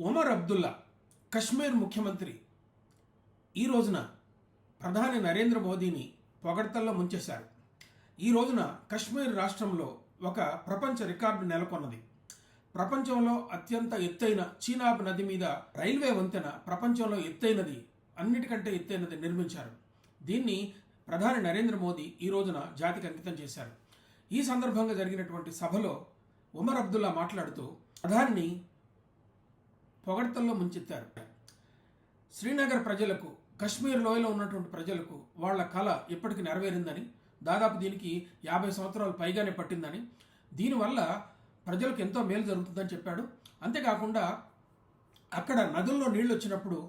ఒమర్ అబ్దుల్లా కశ్మీర్ ముఖ్యమంత్రి ఈ రోజున ప్రధాని నరేంద్ర మోదీని పొగడ్తల్లో ముంచేశారు. ఈ రోజున కశ్మీర్ రాష్ట్రంలో ఒక ప్రపంచ రికార్డు నెలకొన్నది. ప్రపంచంలో అత్యంత ఎత్తైన చీనాబ్ నది మీద రైల్వే వంతెన ప్రపంచంలో ఎత్తైనది, అన్నిటికంటే ఎత్తైనది నిర్మించారు. దీన్ని ప్రధాని నరేంద్ర మోదీ ఈ రోజున జాతికి అంకితం చేశారు. ఈ సందర్భంగా జరిగినటువంటి సభలో ఒమర్ అబ్దుల్లా మాట్లాడుతూ ప్రధానిని పొగడ్తల్లో ముంచెత్తారు. శ్రీనగర్ ప్రజలకు, కశ్మీర్ లోయలో ఉన్నటువంటి ప్రజలకు వాళ్ళ కళ ఇప్పటికి నెరవేరిందని, దాదాపు దీనికి 50 సంవత్సరాలు పైగానే పట్టిందని, దీనివల్ల ప్రజలకు ఎంతో మేలు జరుగుతుందని చెప్పాడు. అంతేకాకుండా అక్కడ నదుల్లో నీళ్లు వచ్చినప్పుడు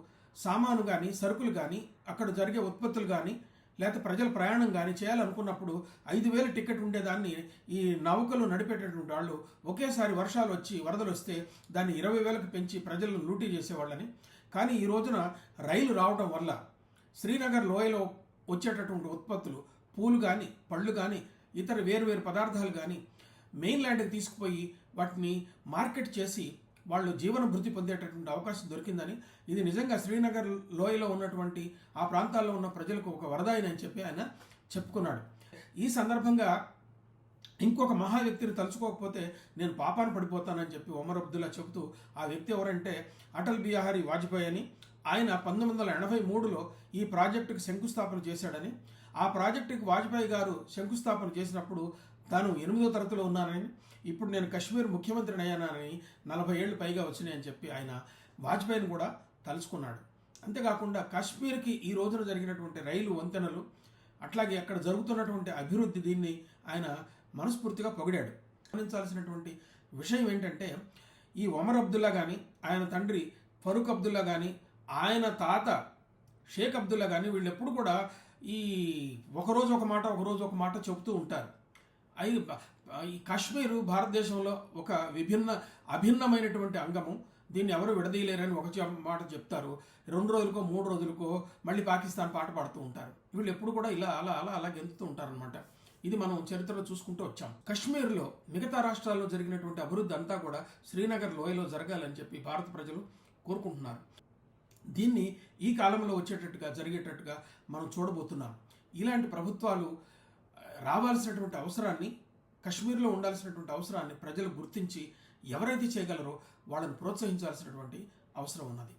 సామాను కానీ, సరుకులు కానీ, అక్కడ జరిగే ఉత్పత్తులు కానీ, లేకపోతే ప్రజల ప్రయాణం కానీ చేయాలనుకున్నప్పుడు 5,000 టికెట్ ఉండేదాన్ని ఈ నౌకలు నడిపేటటువంటి వాళ్ళు ఒకేసారి వర్షాలు వచ్చి వరదలు వస్తే దాన్ని 20,000కి పెంచి ప్రజలను లూటీ చేసేవాళ్ళని. కానీ ఈ రోజున రైలు రావడం వల్ల శ్రీనగర్ లోయలో వచ్చేటటువంటి ఉత్పత్తులు, పూలు కానీ, పళ్ళు కానీ, ఇతర వేరు పదార్థాలు కానీ మెయిన్ ల్యాండ్కి తీసుకుపోయి వాటిని మార్కెట్ చేసి వాళ్ళు జీవన భృతి పొందేటటువంటి అవకాశం దొరికిందని, ఇది నిజంగా శ్రీనగర్ లోయలో ఉన్నటువంటి ఆ ప్రాంతాల్లో ఉన్న ప్రజలకు ఒక వరదాయిని అని చెప్పి ఆయన చెప్పుకున్నాడు. ఈ సందర్భంగా ఇంకొక మహా వ్యక్తిని తలుచుకోకపోతే నేను పాపాన పడిపోతానని చెప్పి ఒమర్ అబ్దుల్లా చెబుతూ, ఆ వ్యక్తి ఎవరంటే అటల్ బిహారీ వాజ్పేయి అని. ఆయన 1983లో ఈ ప్రాజెక్టుకు శంకుస్థాపన చేశాడని, ఆ ప్రాజెక్టుకి వాజ్పేయి గారు శంకుస్థాపన చేసినప్పుడు తాను 8వ తరగతిలో ఉన్నానని, ఇప్పుడు నేను కశ్మీర్ ముఖ్యమంత్రిని అయ్యానని 40 ఏళ్ళు పైగా వచ్చినాయని చెప్పి ఆయన వాజ్పేయిని కూడా తలుచుకున్నాడు. అంతేకాకుండా కాశ్మీర్కి ఈ రోజున జరిగినటువంటి రైలు వంతెనలు, అట్లాగే అక్కడ జరుగుతున్నటువంటి అభివృద్ధి, దీన్ని ఆయన మనస్ఫూర్తిగా పొగిడాడు. గమనించాల్సినటువంటి విషయం ఏంటంటే, ఈ ఒమర్ అబ్దుల్లా కానీ, ఆయన తండ్రి ఫరూక్ అబ్దుల్లా కానీ, ఆయన తాత షేక్ అబ్దుల్లా కానీ, వీళ్ళు ఎప్పుడు కూడా ఈ ఒకరోజు ఒక మాట చెబుతూ ఉంటారు. ఈ కాశ్మీరు భారతదేశంలో ఒక అభిన్నమైనటువంటి అంగము, దీన్ని ఎవరు విడదీయలేరని ఒక మాట చెప్తారు. 2 రోజులకో 3 రోజులకో మళ్ళీ పాకిస్తాన్ పాట పాడుతూ ఉంటారు. వీళ్ళు ఎప్పుడు కూడా అలా గెంతుతూ ఉంటారనమాట. ఇది మనం చరిత్రలో చూసుకుంటూ వచ్చాం. కశ్మీర్లో మిగతా రాష్ట్రాల్లో జరిగినటువంటి అభివృద్ధి అంతా కూడా శ్రీనగర్ లోయలో జరగాలని చెప్పి భారత ప్రజలు కోరుకుంటున్నారు. దీన్ని ఈ కాలంలో జరిగేటట్టుగా మనం చూడబోతున్నాం. ఇలాంటి ప్రభుత్వాలు రావాల్సినటువంటి అవసరాన్ని, కశ్మీర్లో ఉండాల్సినటువంటి అవసరాన్ని ప్రజలు గుర్తించి ఎవరైతే చేయగలరో వాళ్ళని ప్రోత్సహించాల్సినటువంటి అవసరం ఉన్నది.